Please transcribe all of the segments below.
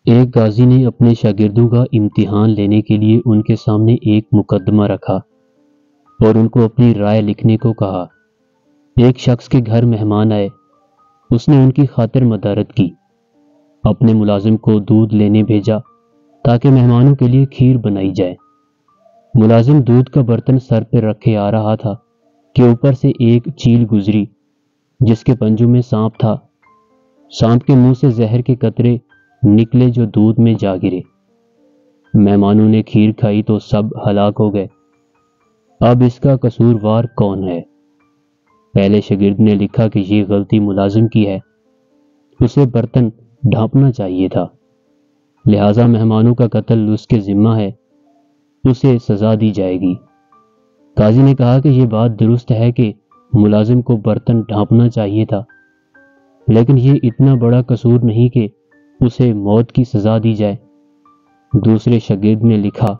ایک قاضی نے اپنے شاگردوں کا امتحان لینے کے لیے ان کے سامنے ایک مقدمہ رکھا اور ان کو اپنی رائے لکھنے کو کہا۔ ایک شخص کے گھر مہمان آئے، اس نے ان کی خاطر مدارت کی، اپنے ملازم کو دودھ لینے بھیجا تاکہ مہمانوں کے لیے کھیر بنائی جائے۔ ملازم دودھ کا برتن سر پہ رکھے آ رہا تھا کہ اوپر سے ایک چیل گزری جس کے پنجوں میں سانپ تھا۔ سانپ کے منہ سے زہر کے قطرے نکلے جو دودھ میں جا گرے۔ مہمانوں نے کھیر کھائی تو سب ہلاک ہو گئے۔ اب اس کا قصوروار کون ہے؟ پہلے شاگرد نے لکھا کہ یہ غلطی ملازم کی ہے، اسے برتن ڈھانپنا چاہیے تھا، لہٰذا مہمانوں کا قتل اس کے ذمہ ہے، اسے سزا دی جائے گی۔ قاضی نے کہا کہ یہ بات درست ہے کہ ملازم کو برتن ڈھانپنا چاہیے تھا، لیکن یہ اتنا بڑا قصور نہیں کہ اسے موت کی سزا دی جائے۔ دوسرے شاگرد نے لکھا،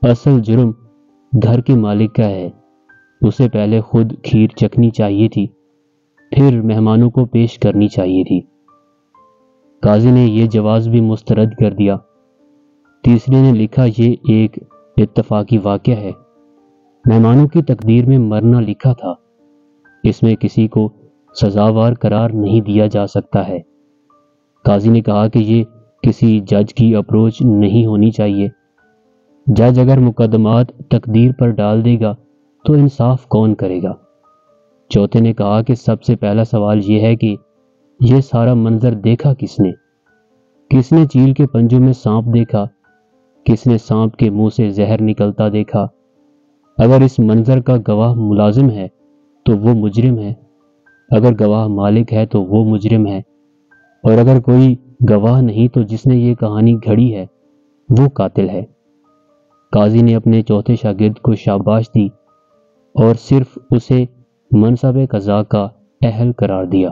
اصل جرم گھر کے مالک کا ہے، اسے پہلے خود کھیر چکھنی چاہیے تھی، پھر مہمانوں کو پیش کرنی چاہیے تھی۔ قاضی نے یہ جواز بھی مسترد کر دیا۔ تیسرے نے لکھا، یہ ایک اتفاقی واقعہ ہے، مہمانوں کی تقدیر میں مرنا لکھا تھا، اس میں کسی کو سزاوار قرار نہیں دیا جا سکتا ہے۔ قاضی نے کہا کہ یہ کسی جج کی اپروچ نہیں ہونی چاہیے۔ جج اگر مقدمات تقدیر پر ڈال دے گا تو انصاف کون کرے گا؟ چوتھے نے کہا کہ سب سے پہلا سوال یہ ہے کہ یہ سارا منظر دیکھا کس نے؟ کس نے چیل کے پنجوں میں سانپ دیکھا؟ کس نے سانپ کے منہ سے زہر نکلتا دیکھا؟ اگر اس منظر کا گواہ ملازم ہے تو وہ مجرم ہے، اگر گواہ مالک ہے تو وہ مجرم ہے، اور اگر کوئی گواہ نہیں تو جس نے یہ کہانی گھڑی ہے وہ قاتل ہے۔ قاضی نے اپنے چوتھے شاگرد کو شاباش دی اور صرف اسے منصب قضا کا اہل قرار دیا۔